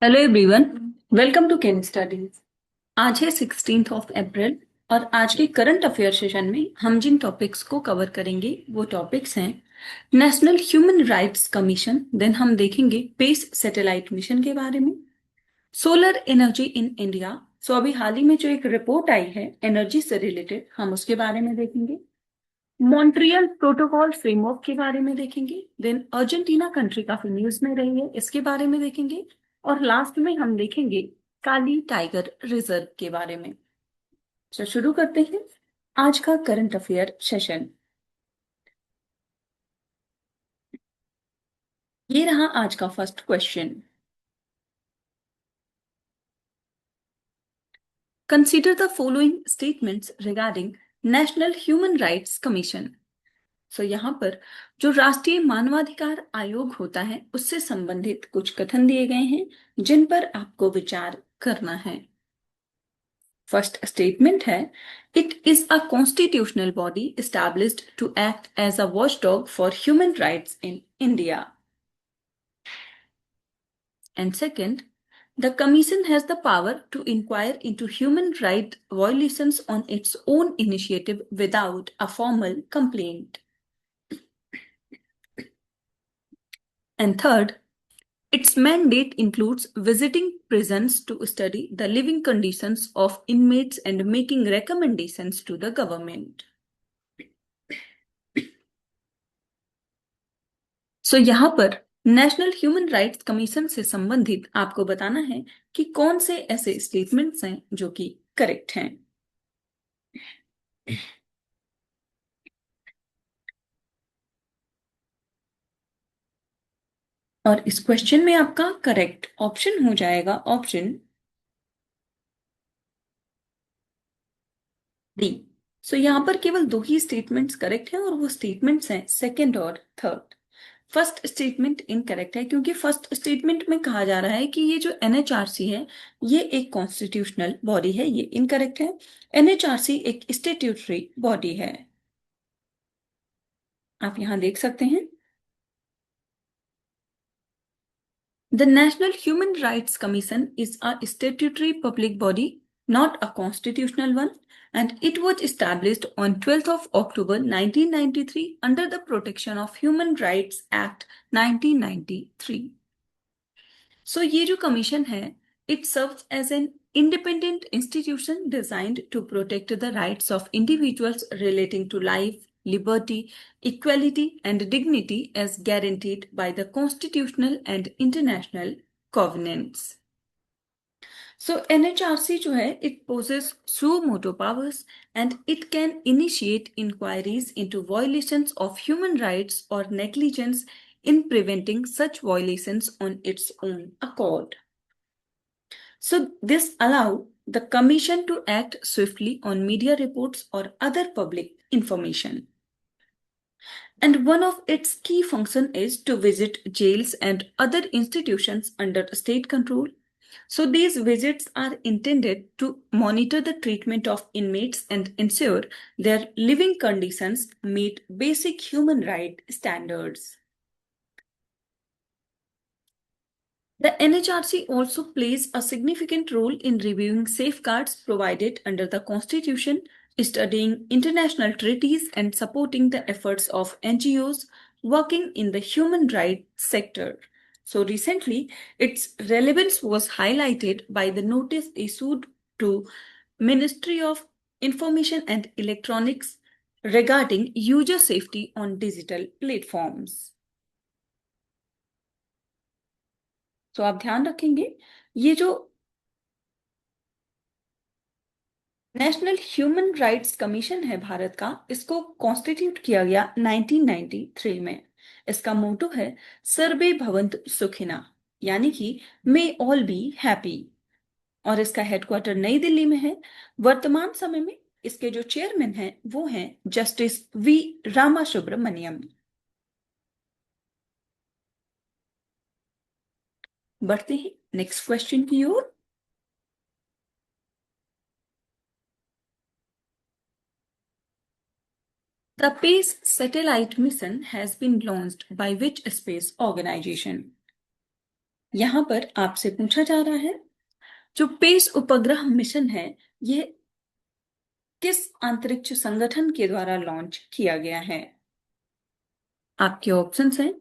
Hello everyone, welcome to Ken studies. आज है 16 अप्रैल और आज के करंट अफेयर सेशन में हम जिन टॉपिक्स को कवर करेंगे वो टॉपिक्स हैं national human rights commission. Then हम देखेंगे पेस सैटेलाइट मिशन के बारे में, solar energy in India. So अभी हाल ही में जो एक रिपोर्ट आई है एनर्जी से रिलेटेड, हम उसके बारे में देखेंगे। मॉन्ट्रियल प्रोटोकॉल फ्रेमवर्क के बारे में देखेंगे। देन अर्जेंटीना कंट्री काफी न्यूज में रही है, इसके बारे में देखेंगे। और लास्ट में हम देखेंगे काली टाइगर रिजर्व के बारे में। तो शुरू करते हैं आज का करंट अफेयर सेशन। ये रहा आज का first question. Consider the following statements regarding National human rights Commission. So यहाँ पर जो राष्ट्रीय मानवाधिकार आयोग होता है उससे संबंधित कुछ कथन दिए गए हैं जिन पर आपको विचार करना है। फर्स्ट स्टेटमेंट है, it is a constitutional body established to act as a watchdog for human rights in India. And second, the Commission has the power to inquire into human right violations on its own initiative without a formal complaint. And third, its mandate includes visiting prisons to study the living conditions of inmates and making recommendations to the government. सो यहाँ पर national human rights commission से संबंधित आपको बताना है कि कौन से ऐसे स्टेटमेंट्स हैं जो कि करेक्ट हैं। और इस क्वेश्चन में आपका करेक्ट ऑप्शन हो जाएगा ऑप्शन डी। सो यहाँ पर केवल दो ही स्टेटमेंट्स करेक्ट हैं और वो स्टेटमेंट्स हैं सेकंड और थर्ड। फर्स्ट स्टेटमेंट इनकरेक्ट है क्योंकि फर्स्ट स्टेटमेंट में कहा जा रहा है कि ये जो एनएचआरसी है ये एक कॉन्स्टिट्यूशनल बॉडी है, ये इनकरेक्ट है। एनएचआरसी एक स्टेट्यूटरी बॉडी है। आप यहां देख सकते हैं, the national human rights commission is a statutory public body, not a constitutional one, and it was established on 12th of October 1993 under the Protection of Human Rights Act 1993. So ये जो commission है, it serves as an independent institution designed to protect the rights of individuals relating to life, liberty, equality and dignity as guaranteed by the constitutional and international covenants. So NHRC जो है, it possesses suo motu powers and it can initiate inquiries into violations of human rights or negligence in preventing such violations on its own accord. So this allows the Commission to act swiftly on media reports or other public information. And one of its key functions is to visit jails and other institutions under state control. So these visits are intended to monitor the treatment of inmates and ensure their living conditions meet basic human right standards. The NHRC also plays a significant role in reviewing safeguards provided under the Constitution, studying international treaties, and supporting the efforts of NGOs working in the human rights sector. So recently, its relevance was highlighted by the notice issued to Ministry of Information and Electronics regarding user safety on digital platforms. तो आप ध्यान रखेंगे, ये जो national human rights commission है भारत का, इसको constitute किया गया 1993 में। इसका मोटो है सर्वे भवन्तु सुखिना, यानी कि मे ऑल बी हैप्पी। और इसका हेडक्वार्टर नई दिल्ली में है। वर्तमान समय में इसके जो चेयरमैन हैं वो हैं जस्टिस वी रामा सुब्रमण्यम। बढ़ते हैं नेक्स्ट क्वेश्चन की ओर। The PACE satellite mission has been launched by which space organization? यहाँ पर आपसे पूछा जा रहा है जो पेस उपग्रह मिशन है ये किस अंतरिक्ष संगठन के द्वारा लॉन्च किया गया है? आपके ऑप्शंस हैं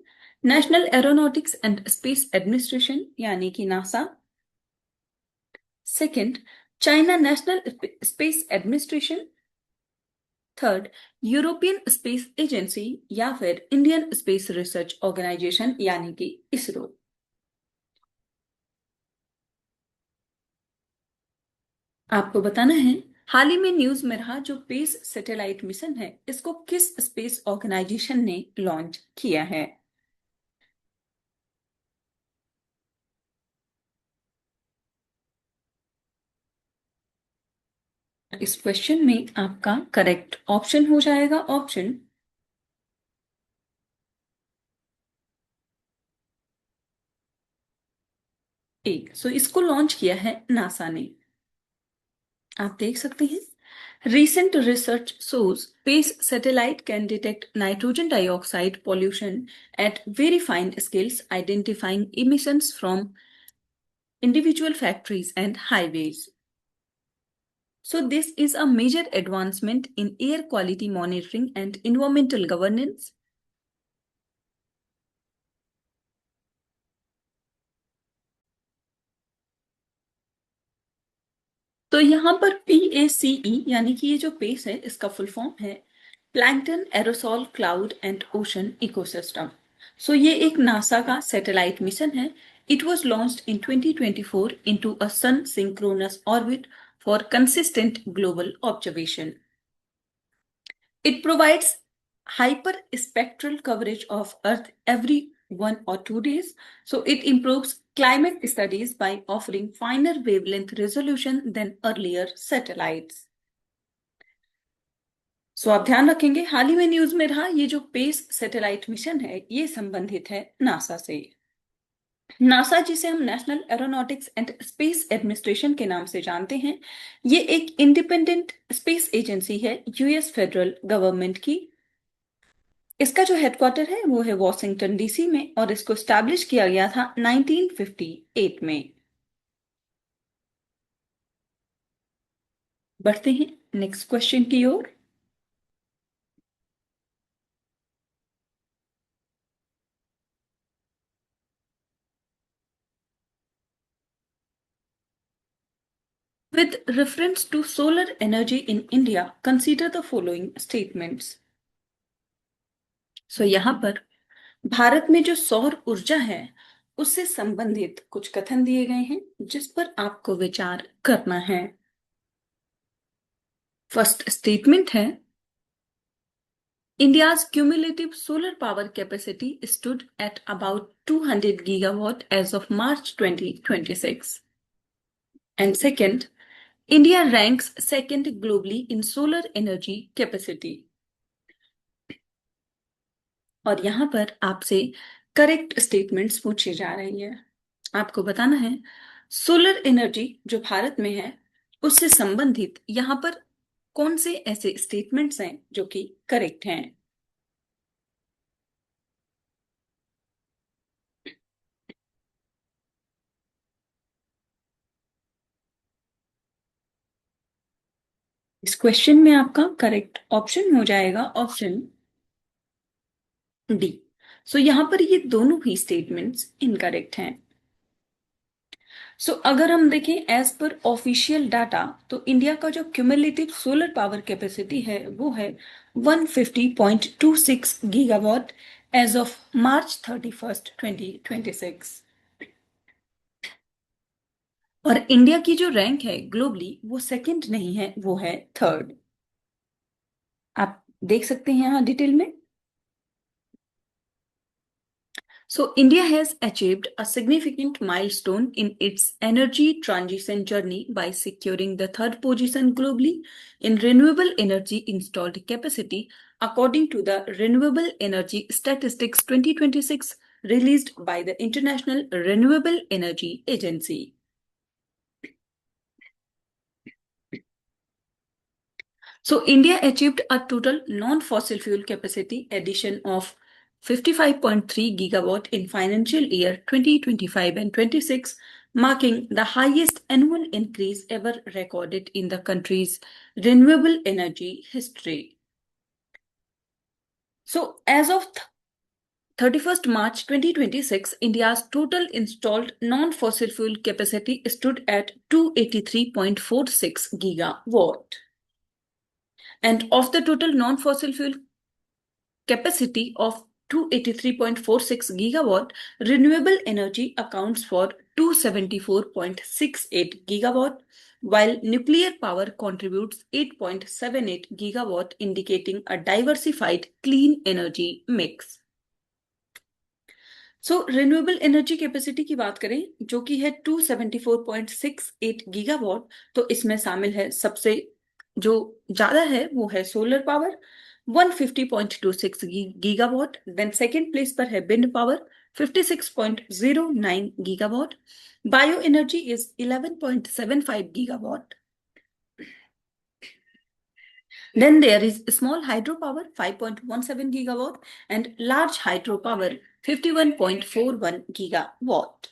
national aeronautics and space administration यानी कि NASA, second China national space administration, third European space agency या फिर इंडियन स्पेस रिसर्च ऑर्गेनाइजेशन यानी कि इसरो। आपको बताना है हाल ही में न्यूज में रहा जो पेस सैटेलाइट मिशन है इसको किस स्पेस ऑर्गेनाइजेशन ने लॉन्च किया है? इस क्वेश्चन में आपका करेक्ट ऑप्शन हो जाएगा ऑप्शन ए। सो इसको लॉन्च किया है नासा ने। आप देख सकते हैं recent research shows space satellite can detect nitrogen dioxide pollution at very fine scales, identifying emissions from individual factories and highways. So, this is a major advancement in air quality monitoring and environmental governance. तो यहाँ पर PACE यानी कि ये जो pace है इसका full form है plankton aerosol cloud and ocean ecosystem. So ये एक नासा का सैटेलाइट मिशन है। It was launched in 2024 into a sun synchronous orbit for consistent global observation. It provides hyperspectral coverage of Earth every 1 or 2 days. So it improves climate studies by offering finer wavelength resolution than earlier satellites. सो आप ध्यान रखेंगे हाल ही में news में रहा ये जो pace satellite mission है ये संबंधित है नासा से। नासा जिसे हम national aeronautics and space administration के नाम से जानते हैं ये एक इंडिपेंडेंट स्पेस एजेंसी है यूएस फेडरल गवर्नमेंट की। इसका जो हेडक्वार्टर है वो है वॉशिंगटन डीसी में और इसको स्टैब्लिश किया गया था 1958 में। बढ़ते हैं नेक्स्ट क्वेश्चन की ओर। With reference to solar energy in India, consider the following statements. सो यहाँ पर भारत में जो सौर ऊर्जा है उससे संबंधित कुछ कथन दिए गए हैं जिस पर आपको विचार करना है। फर्स्ट स्टेटमेंट है India's cumulative solar power capacity stood at about 200 gigawatt as of March 2026. And second, India ranks second globally in solar energy capacity. और यहां पर आपसे करेक्ट स्टेटमेंट्स पूछे जा रही है। आपको बताना है सोलर एनर्जी जो भारत में है उससे संबंधित यहां पर कौन से ऐसे स्टेटमेंट्स हैं जो कि करेक्ट हैं। इस क्वेश्चन में आपका करेक्ट ऑप्शन हो जाएगा ऑप्शन डी। सो यहां पर ये दोनों ही स्टेटमेंट्स इनकरेक्ट हैं। सो अगर हम देखें एज पर ऑफिशियल डाटा तो इंडिया का जो क्यूमुलेटिव सोलर पावर कैपेसिटी है वो है 150.26 गीगावाट एज ऑफ मार्च 31 2026। और इंडिया की जो रैंक है ग्लोबली वो सेकंड नहीं है वो है थर्ड। आप देख सकते हैं यहाँ डिटेल में। So, India has achieved a significant milestone in its energy transition journey by securing the third position globally in renewable energy installed capacity, according to the Renewable Energy Statistics 2026 released by the International Renewable Energy Agency. So, India achieved a total non fossil fuel capacity addition of 55.3 gigawatt in financial year 2025 and 26, marking the highest annual increase ever recorded in the country's renewable energy history. So, as of 31st March 2026, India's total installed non-fossil fuel capacity stood at 283.46 gigawatt. And of the total non-fossil fuel capacity of 283.46 gigawatt, renewable energy accounts for 274.68 gigawatt, while nuclear power contributes 8.78 gigawatt, indicating a diversified clean energy mix. Renewable energy capacity की बात करें जो कि है 274.68 gigawatt, तो इसमें शामिल है सबसे जो ज्यादा है वो है solar power 150.26 gigawatt. Then second place पर है wind power 56.09 gigawatt. Bio energy is 11.75 gigawatt. Then there is small hydropower 5.17 gigawatt and large hydropower 51.41 gigawatt.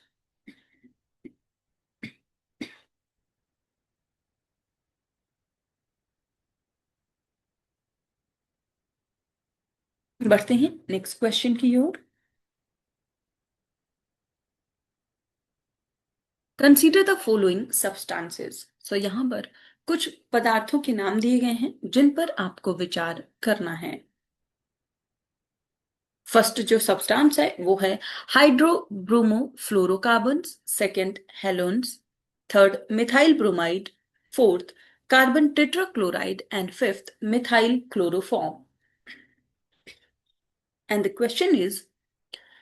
बढ़ते हैं नेक्स्ट क्वेश्चन की ओर। Consider the following substances. So यहां पर कुछ पदार्थों के नाम दिए गए हैं जिन पर आपको विचार करना है। फर्स्ट जो सब्सटेंस है वो है hydrobromofluorocarbons, second halons, third methyl bromide, fourth carbon tetrachloride and fifth methyl chloroform. And the question is,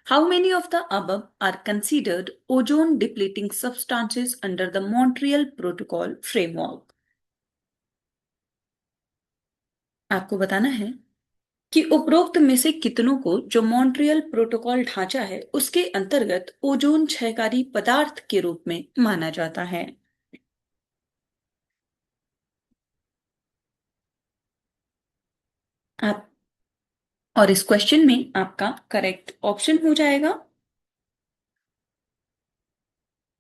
how many of the above are considered ozone depleting substances under the Montreal Protocol framework? आपको बताना है कि उपरोक्त में से कितनों को जो मॉन्ट्रियल प्रोटोकॉल ढांचा है उसके अंतर्गत ओजोन क्षयकारी पदार्थ के रूप में माना जाता है। आप और इस क्वेश्चन में आपका करेक्ट ऑप्शन हो जाएगा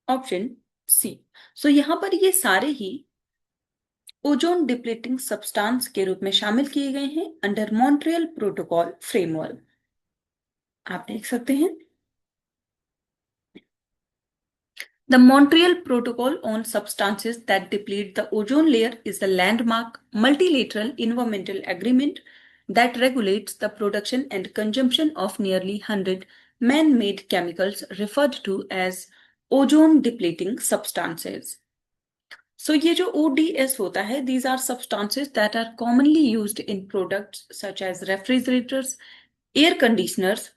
ऑप्शन सी। सो यहां पर ये सारे ही ओजोन डिप्लीटिंग सब्सटेंस के रूप में शामिल किए गए हैं अंडर मॉन्ट्रियल प्रोटोकॉल फ्रेमवर्क। आप देख सकते हैं The Montreal Protocol on Substances that Deplete the Ozone Layer is a landmark multilateral environmental agreement that regulates the production and consumption of nearly 100 man-made chemicals referred to as ozone depleting substances. So ये जो ODS होता है, these are substances that are commonly used in products such as refrigerators, air conditioners,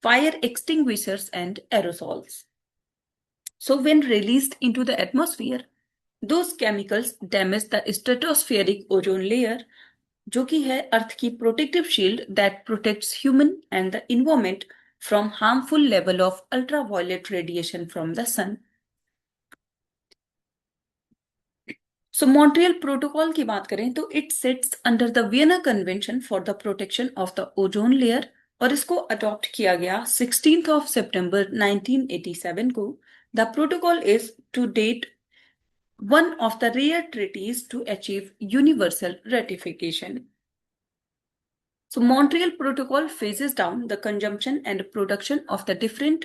fire extinguishers and aerosols. So when released into the atmosphere, those chemicals damage the stratospheric ozone layer, जो कि है earth की protective shield that protects human and the environment from harmful level of ultraviolet radiation from the sun. So Montreal protocol की बात करें तो it sits under the Vienna convention for the protection of the ozone layer और इसको adopt किया गया 16th of September 1987 को। The protocol is to date one of the rare treaties to achieve universal ratification. So Montreal Protocol phases down the consumption and production of the different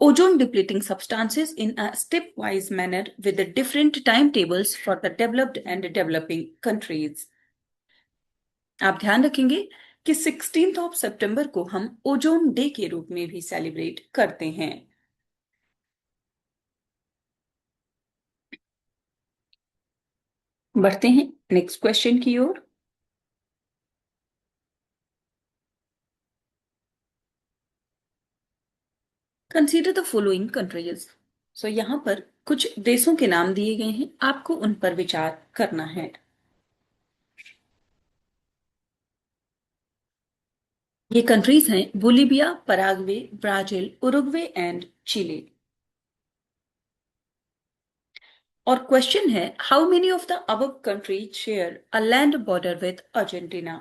ozone depleting substances in a stepwise manner with the different timetables for the developed and developing countries. आप ध्यान रखेंगे कि 16th of September को हम ozone day के रूप में भी सेलिब्रेट करते हैं। बढ़ते हैं नेक्स्ट क्वेश्चन की ओर। Consider the following countries. So यहां पर कुछ देशों के नाम दिए गए हैं, आपको उन पर विचार करना है। ये कंट्रीज हैं Bolivia, Paraguay, Brazil, Uruguay and Chile. और क्वेश्चन है how many of the above countries share a land border with Argentina.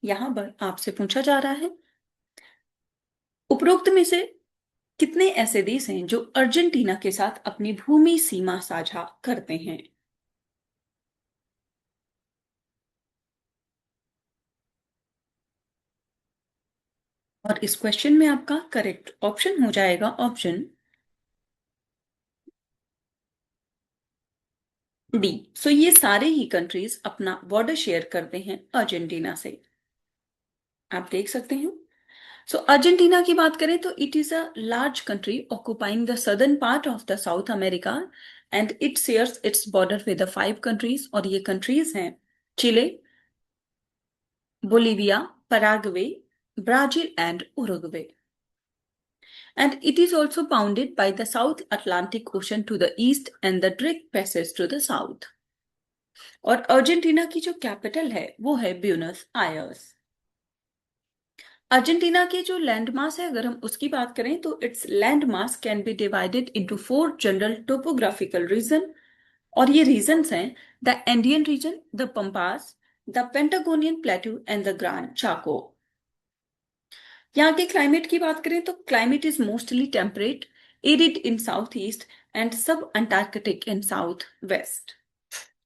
यहाँ पर आपसे पूछा जा रहा है, उपरोक्त में से कितने ऐसे देश हैं जो अर्जेंटीना के साथ अपनी भूमि सीमा साझा करते हैं? और इस क्वेश्चन में आपका करेक्ट ऑप्शन हो जाएगा ऑप्शन डी। सो ये सारे ही कंट्रीज अपना बॉर्डर शेयर करते हैं अर्जेंटीना से। आप देख सकते हैं। सो अर्जेंटीना की बात करें तो it is a large country occupying the southern part of the South America and it shares its border with the 5 countries, और ये कंट्रीज हैं Chile, Bolivia, Paraguay, Brazil and Uruguay. And it is also bounded by the South Atlantic Ocean to the east and the Drake Passage to the south. और Argentina की जो capital है वो है Buenos Aires. Argentina के जो land mass है, अगर हम उसकी बात करें तो its land mass can be divided into 4 general topographical region, और ये रीजन्स हैं the Andean region, the Pampas, the Patagonian plateau and the Gran Chaco. यहाँ के क्लाइमेट की बात करें तो climate is mostly temperate, arid in south east and sub Antarctic in south west.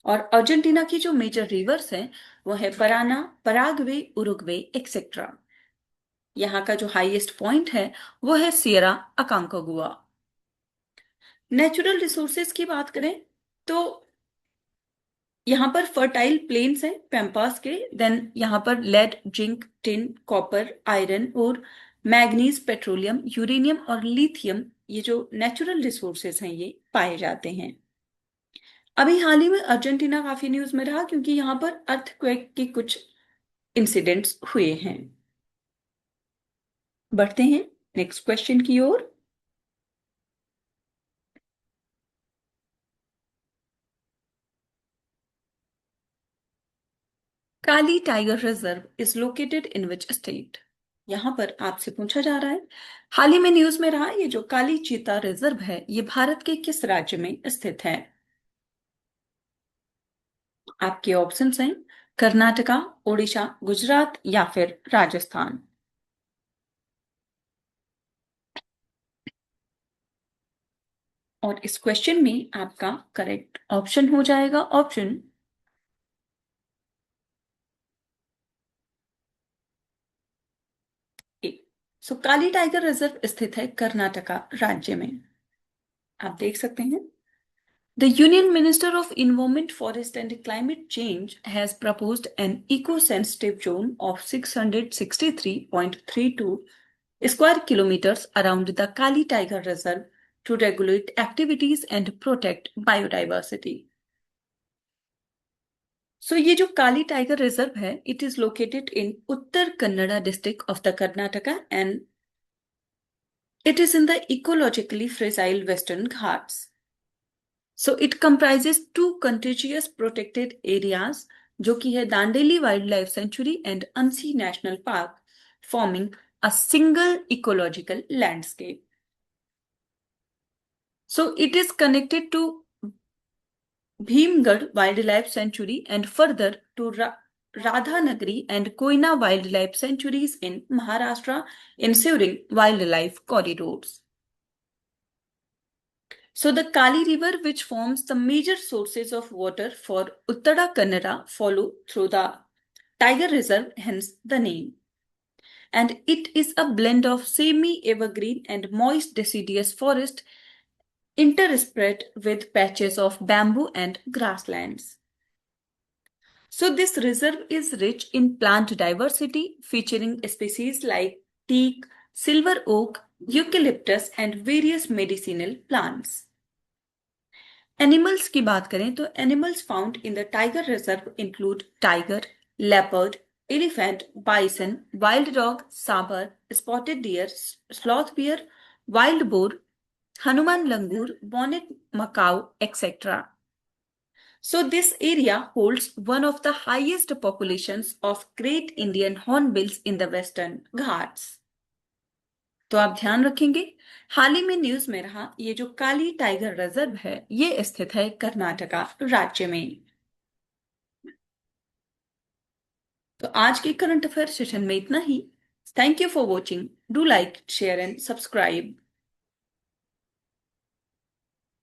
और अर्जेंटीना की जो मेजर रिवर्स हैं वो है पराना, पराग्वे, उरुग्वे एक्सेट्रा। यहाँ का जो हाईएस्ट पॉइंट है वो है सियरा अकांकागुआ। नेचुरल रिसोर्सेज की बात करें तो यहाँ पर फर्टाइल प्लेन्स हैं पैम्पास के, देन यहाँ पर lead, zinc, tin, copper, iron और मैग्नीज, पेट्रोलियम, यूरेनियम और लिथियम, ये जो नेचुरल रिसोर्सेज हैं ये पाए जाते हैं। अभी हाल ही में अर्जेंटीना काफी न्यूज में रहा क्योंकि यहाँ पर अर्थक्वेक के कुछ इंसिडेंट्स हुए हैं। बढ़ते हैं नेक्स्ट क्वेश्चन की ओर। Kali tiger reserve is located in which state? यहाँ पर आपसे पूछा जा रहा है, हाल ही में न्यूज में रहा ये जो काली चीता रिजर्व है ये भारत के किस राज्य में स्थित है? आपके ऑप्शंस हैं कर्नाटका, ओडिशा, गुजरात या फिर राजस्थान। और इस क्वेश्चन में आपका करेक्ट ऑप्शन हो जाएगा option A. So Kali tiger reserve स्थित है कर्नाटका राज्य में। आप देख सकते हैं। The Union Minister of Environment, Forest and Climate Change has proposed an eco-sensitive zone of 663.32 square kilometers around the Kali Tiger Reserve to regulate activities and protect biodiversity. So ये जो काली टाइगर रिजर्व है it is located in Uttar Kannada district of the Karnataka and it is in the ecologically fragile Western Ghats. So it comprises 2 contiguous protected areas जो कि है Dandeli wild life sanctuary and Anshi national park, forming a single ecological landscape. So it is connected to Bhimgarh Wildlife Sanctuary and further to Radhanagari and Koina Wildlife Sanctuaries in Maharashtra, ensuring wildlife corridors. So the Kali River, which forms the major sources of water for Uttara Kannada, follow through the Tiger Reserve, hence the name. And it is a blend of semi-evergreen and moist deciduous forest interspread with patches of bamboo and grasslands. So this reserve is rich in plant diversity, featuring species like teak, silver oak, eucalyptus and various medicinal plants. Animals की बात करें तो animals found in the tiger reserve include tiger, leopard, elephant, bison, wild dog, sambar, spotted deer, sloth bear, wild boar, Hanuman langur, bonnet macaw, etc. So this area holds one of the highest populations of great Indian hornbills in the Western Ghats. तो आप ध्यान रखेंगे, हाल ही में news में रहा ये जो काली tiger reserve है ये स्थित है कर्नाटका राज्य में। तो आज के करंट अफेयर सेशन में इतना ही। Thank you for watching. Do like, share and subscribe.